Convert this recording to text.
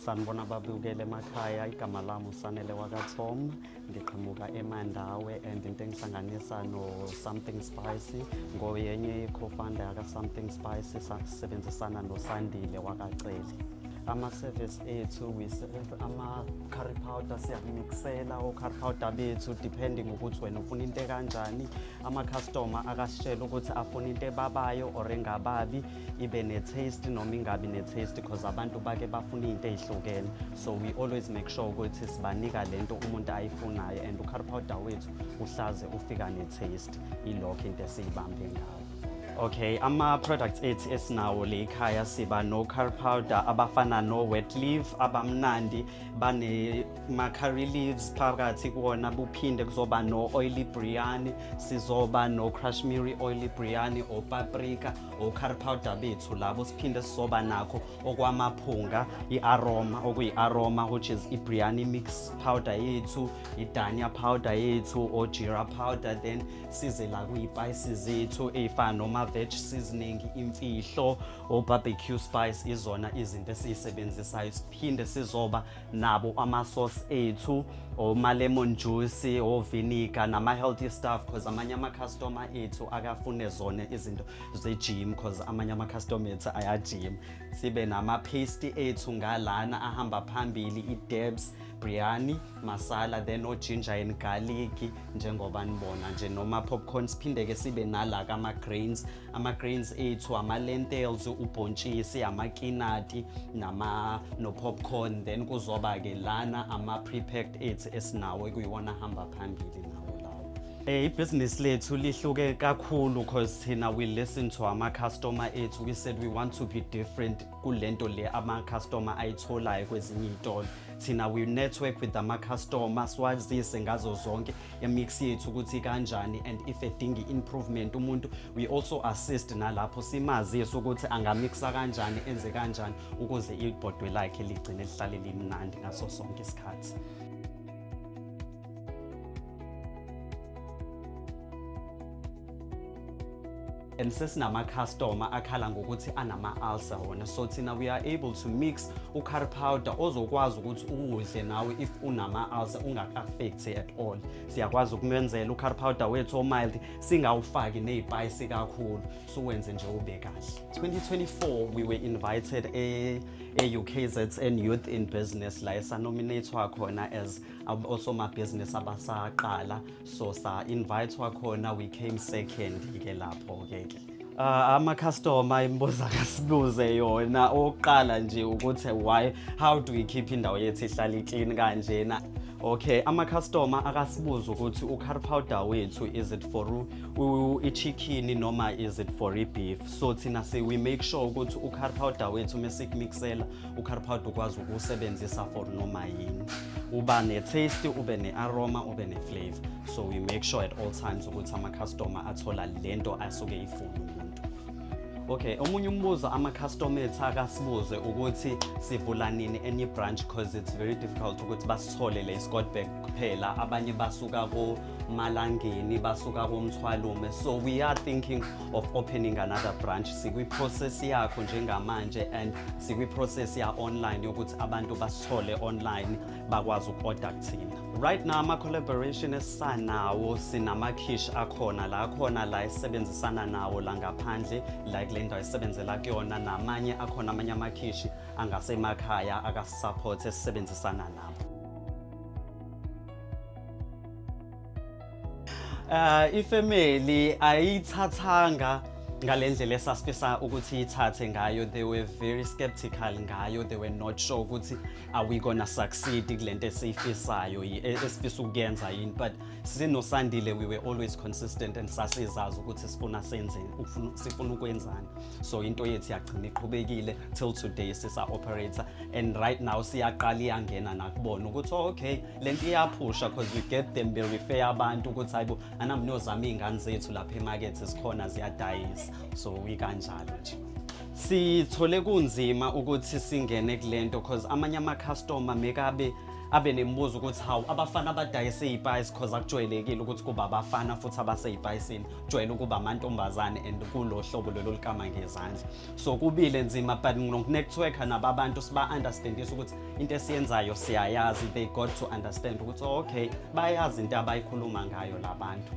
Sanibona babukele emakhaya, igama lami uSanele wakaTom, ngiqhamuka eMandawe and into engihlanganisa no Something Spicy ngoyenye co-founder yaka Something Spicy sisebenzisana noSandile wakaceli. Ama-service ethu ama-curry powder siyamixela o-curry powder bethu depending ukuthi wena ufuna into kanjani. Ama-customer akasitshela ukuthi afuna into ebabayo or engababi, ibe ne-taste noma ingabi ne-taste because abantu bake bafuna into ey'hlukene. So we always make sure ukuthi sibanika lento umuntu ayifunayo and u-curry powder wethu uhlaze ufika ne-taste. Ilokho into esiyibambe ngayo. Okay, ama-products ethi esinawo le ekhaya siba no-curry powder abafana no-wet leaf abamnandi, bane-curry leaves phakathi kuwona, buphinde kuzoba no-oily biryani, sizoba no-kashmiri oily biryani, o-paprika, o-curry powder bethu labo, siphinde sizoba nakho okwamaphunga, i-aroma, okuyi-aroma which is i-biryani mix powder yethu, i-dhania powder yethu, o-jeera powder, then size la kuyi-spices zethu ey'fana noma veg seasoning, imfihlo, o-barbecue spice, izona izinto esiyisebenzisayo. Siphinde sizoba nabo ama-sauce ethu, oma-lemon juice, o-vinegar, nama-healthy stuff because amanye ama-customer ethu akafune zona izinto ze-gym because amanye ama-customer ethu aya-gym. Sibe nama-paste ethu ngalana ahamba phambili, i-Debs biryani masala, then o-ginger and garlic njengoba nibona nje, noma popcorn. Siphinde-ke sibe nala ama-grains, ama-grains ethu ama-lentils, ubhontshisi, amakinati no-popcorn, then kuzoba-ke lana ama-prepacked ethu esinawo ekuyiwona ahamba phambili nawo lawo. Ibhizinisi lethu lihluke kakhulu because thina we listen to ama-customer ethu. We said we want to be different kulento le ama-customer ayitholayo kwezinye iy'tolo. Thina we network with ama-customer, swazise ngazo zonke imix yethu ukuthi kanjani, and if edinga improvement umuntu we also assist nalapho, simazise ukuthi angamixa kanjani, enze kanjani ukuze ibhodwe lakhe ligcine lihlale limnandi ngaso sonke isikhathi. And sesinama-customer akhala ngokuthi anama-ulcer wona, so thina we are able to mix u-curry powder ozokwazi ukuthi uwudle nawe if unama-ulcer ungaka-affecti at all. Siyakwazi ukumenzela u-curry powder wethu o-mild, singawufaki ney'payisi kakhulu, so wenze nje ube kahle. 2024 we were invited e-UKZN Youth in Business la esanominatwa khona as osomabhizinisi abasaqala, so sa-invitwa khona, we came second-ke lapho-ke. Ama-customer imbuza kasibuze yona oqala nje ukuthi how do we keep indawo yethu ihlale clean kanjena. Okay, ama-customer akasibuza ukuthi u-curry powder wethu is it for i-chicken noma is it for i-beef. So thina we make sure ukuthi u-curry powder wethu mesikumixela u-curry powder ukwazi ukusebenzisa for noma yini, uba ne-taste, ube ne-aroma, ube ne-flavor. So we make sure at all times ukuthi ama-customer athola lento asuke ifuna umuntu. Okay, omunye umbuzo ama-customer ethu akasibuze ukuthi sivula nini enye branch because it's very difficult ukuthi basithole la eScottsburg kuphela, abanye basuka koMalangeni, basuka koMthwalume. So we are thinking of opening another branch. Sikwi-process yakho njengamanje and sikwi-process ya online yokuthi abantu basithole online bakwazi uku-order kuthina. Right now ama-collaboration esanawo, sinama-quiche akhona la esebenzisana nawo la ngaphandle, like le ndawo esebenzela kuyona, namanye akhona amanye ama-quiche angasemakhaya akasupport esisebenzisana nabo. Ifamily ayithathanga ngalendlela esasifisa ukuthi ithathe ngayo. They were very skeptical ngayo. They were not sure ukuthi are we gonna succeed kulento esiyifisayo esifisa ukuyenza yini, but sinoSandile we were always consistent and sasizazi ukuthi sifuna ukwenzani. So into yethu yagcina iqhubekile till today sisa operator, and right now siyaqala iyangena nakubona ukuthi okay lento iyaphusha because we get them, be refer abantu ukuthi hayibo anami nozama izingane zethu lapha emarket sikhona ziyadayisa. So we kanjalo nje. Sithole kunzima ukuthi singene kulento because amanye ama-customer abe nemibuzo ukuthi hawu abafana abadayisa iy'payisi because akujwayelekile ukuthi kuba abafana futhi abasey'payisini kujwayele ukuba amantombazane and kulo hlobo lelo likama ngezandla. So kubile nzima but nokunetwork-a nabo abantu siba-understandisa ukuthi into esiyenzayo siyayazi, they got to understand ukuthi okay bayazi into abayikhuluma ngayo la bantu.